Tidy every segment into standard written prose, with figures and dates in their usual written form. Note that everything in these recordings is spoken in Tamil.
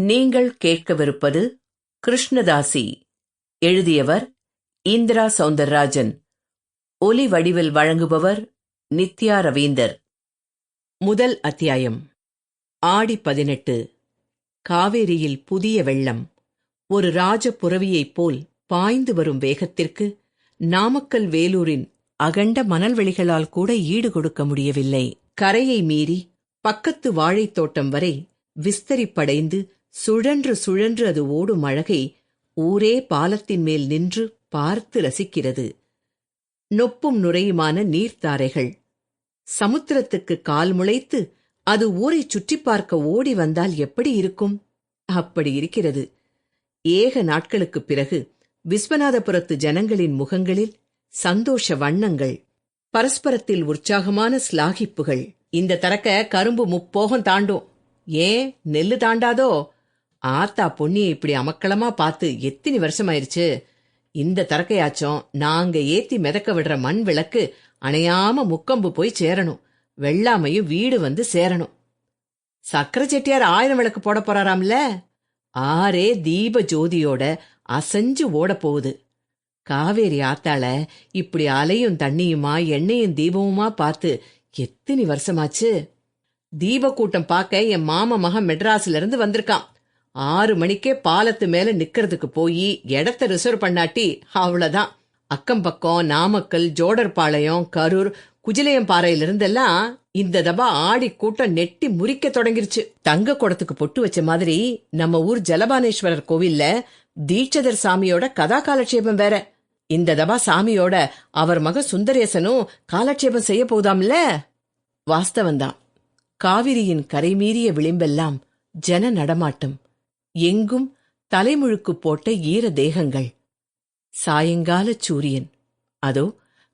நீங்கள் கேட்கவிருப்பது கிருஷ்ணதாசி. எழுதியவர் இந்திரா சௌந்தரராஜன். ஒலி வடிவில் வழங்குபவர் நித்யா ரவீந்தர். முதல் அத்தியாயம். ஆடி 18. காவேரியில் புதிய வெள்ளம். ஒரு ராஜ புரவியைப் போல் பாய்ந்து வரும் வேகத்திற்கு நாமக்கல் வேலூரின் அகண்ட மணல்வெளிகளால் கூட ஈடு கொடுக்க முடியவில்லை. கரையை மீறி பக்கத்து வாழைத் தோட்டம் வரை விஸ்தரிப்படைந்து சுழன்று சுழன்று அது ஓடும் அழகை ஊரே பாலத்தின் மேல் நின்று பார்த்து ரசிக்கிறது. நொப்பும் நுரையுமான நீர்த்தாரைகள். சமுத்திரத்துக்கு கால் முளைத்து அது ஊரைச் சுற்றி பார்க்க ஓடி வந்தால் எப்படி இருக்கும்? அப்படி இருக்கிறது. ஏக நாட்களுக்குப் பிறகு விஸ்வநாதபுரத்து ஜனங்களின் முகங்களில் சந்தோஷ வண்ணங்கள், பரஸ்பரத்தில் உற்சாகமான ஸ்லாகிப்புகள். இந்த தரக்க கரும்பு முப்போகம் தாண்டும். ஏன் நெல்லு தாண்டாதோ? ஆத்தா பொன்னிய இப்படி அமக்களமா பார்த்து எத்தனை வருஷமாயிருச்சு. இந்த தரக்கையாச்சும் நாங்க ஏத்தி மிதக்க விடுற மண் விளக்கு அணையாம முக்கம்பு போய் சேரணும். வெள்ளாமையும் வீடு வந்து சேரணும். சக்கர செட்டியார் 1000 விளக்கு போட போறாராம்ல. ஆரே தீப ஜோதியோட அசைஞ்சு ஓட போகுது. காவேரி ஆத்தாள இப்படி அலையும் தண்ணியுமா எண்ணெயும் தீபமுமா பார்த்து எத்தனை வருஷமாச்சு. தீப கூட்டம் பார்க்க என் மாமா மகன் மெட்ராஸ்ல இருந்து வந்திருக்கான். 6 மணிக்கே பாலத்து மேல நிக்கிறதுக்கு போய் இடத்த ரிசர்வ் பண்ணாட்டி அவ்வளவுதான். அக்கம் பக்கம் நாமக்கல், ஜோடர்பாளையம், கரூர், குஜிலையம்பாறையிலிருந்தெல்லாம் இந்த தபா ஆடி கூட்டம் நெட்டி முறிக்க தொடங்கிருச்சு. தங்க குடத்துக்கு பொட்டு வச்ச மாதிரி நம்ம ஊர் ஜலபானேஸ்வரர் கோவில்ல தீட்சதர் சாமியோட கதா காலட்சேபம் வேற. இந்த தபா சாமியோட அவர் மக சுந்தரேசனும் காலட்சேபம் செய்ய போதாம்ல. வாஸ்தவந்தான். காவிரியின் கரைமீறிய விளிம்பெல்லாம் ஜன நடமாட்டம். எங்கும் தலைமுழுக்கு போட்ட ஈர தேகங்கள். சாயங்கால சூரியன் அதோ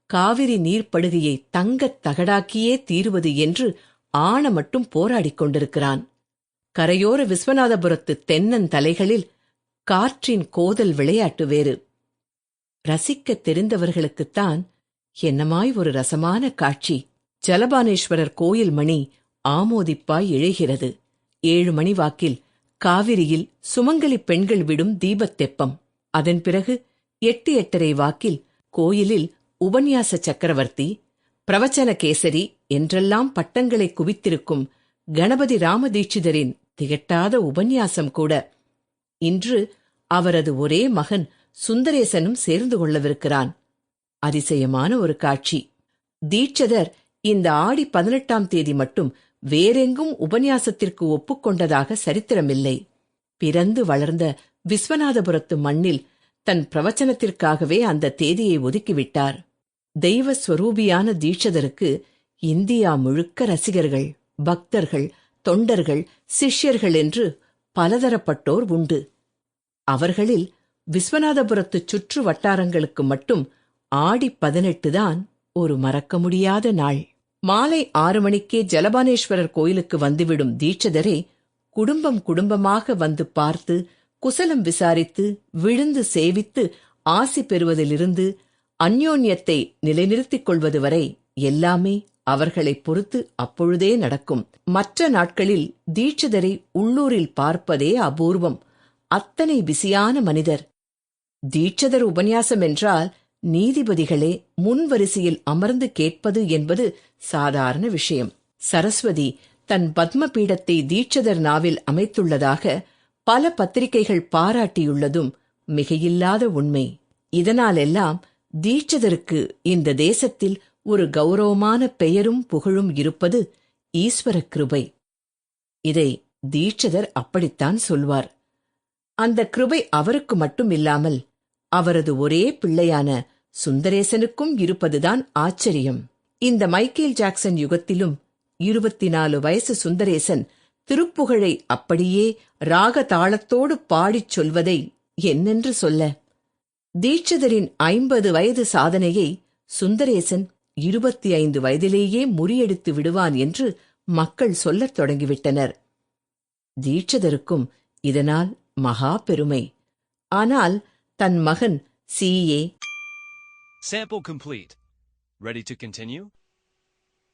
காவிரி நீர்ப்படுகையை தங்கத் தகடாக்கியே தீருவது என்று ஆன மட்டும் போராடிக் கொண்டிருக்கிறான். கரையோர விஸ்வநாதபுரத்து தென்னந்தலைகளில் காற்றின் கோதல் விளையாட்டு வேறு. ரசிக்கத் தெரிந்தவர்களுக்குத்தான் என்னமாய் ஒரு ரசமான காட்சி. ஜலபானேஸ்வரர் கோயில் மணி ஆமோதிப்பாய் இழைகிறது. 7 மணி வாக்கில் காவிரியில் சுமங்கலி பெண்கள் விடும் தீபத்தெப்பம். அதன் பிறகு 8, 8:30 வாக்கில் கோயிலில் உபன்யாச சக்கரவர்த்தி, பிரவச்சன கேசரி என்றெல்லாம் பட்டங்களை குவித்திருக்கும் கணபதி ராமதீட்சிதரின் திகட்டாத உபன்யாசம் கூட. இன்று அவரது ஒரே மகன் சுந்தரேசனும் சேர்ந்து கொள்ளவிருக்கிறான். அதிசயமான ஒரு காட்சி. தீட்சிதர் இந்த ஆடி 18ஆம் தேதி மட்டும் வேறெங்கும் உபன்யாசத்திற்கு ஒப்புக்கொண்டதாக சரித்திரமில்லை. பிறந்து வளர்ந்த விஸ்வநாதபுரத்து மண்ணில் தன் பிரவச்சனத்திற்காகவே அந்த தேதியை ஒதுக்கிவிட்டார். தெய்வஸ்வரூபியான தீட்சிதருக்கு இந்தியா முழுக்க ரசிகர்கள், பக்தர்கள், தொண்டர்கள், சிஷ்யர்கள் என்று பலதரப்பட்டோர் உண்டு. அவர்களில் விஸ்வநாதபுரத்து சுற்று வட்டாரங்களுக்கு மட்டும் ஆடி 18 தான் ஒரு மறக்க முடியாத நாள். மாலை 6 மணிக்கே ஜலபானேஸ்வரர் கோயிலுக்கு வந்துவிடும் தீட்சிதரை குடும்பம் குடும்பமாக வந்து பார்த்து குசலம் விசாரித்து விழுந்து சேவித்து ஆசி பெறுவதிலிருந்து அந்யோன்யத்தை நிலைநிறுத்திக் கொள்வது வரை எல்லாமே அவர்களை பொறுத்து அப்பொழுதே நடக்கும். மற்ற நாட்களில் தீட்சிதரை உள்ளூரில் பார்ப்பதே அபூர்வம். அத்தனை பிஸியான மனிதர். தீட்சிதர் உபன்யாசம் என்றால் நீதிபதிகளே முன்வரிசையில் அமர்ந்து கேட்பது என்பது சாதாரண விஷயம். சரஸ்வதி தன் பத்ம பீடத்தை தீட்சிதர் நாவில் அமைத்துள்ளதாக பல பத்திரிகைகள் பாராட்டியுள்ளதும் மிகையில்லாத உண்மை. இதனாலெல்லாம் தீட்சிதருக்கு இந்த தேசத்தில் ஒரு கௌரவமான பெயரும் புகழும் இருப்பது ஈஸ்வர கிருபை. இதை தீட்சிதர் அப்படித்தான் சொல்வார். அந்த கிருபை அவருக்கு மட்டும் இல்லாமல் அவரது ஒரே பிள்ளையான சுந்தரேசனுக்கும் இருப்பதுதான் ஆச்சரியம். இந்த மைக்கேல் ஜாக்சன் யுகத்திலும் 24 வயசு சுந்தரேசன் திருப்புகழை அப்படியே ராக தாளத்தோடு பாடிச் சொல்வதை என்னென்று சொல்ல? தீட்சிதரின் 50 வயது சாதனையை சுந்தரேசன் 25 வயதிலேயே முறியடித்து விடுவான் என்று மக்கள் சொல்லத் தொடங்கிவிட்டனர். தீட்சிதருக்கும் இதனால் மகா பெருமை. ஆனால் தன் மகன் CA Sample complete. Ready to continue?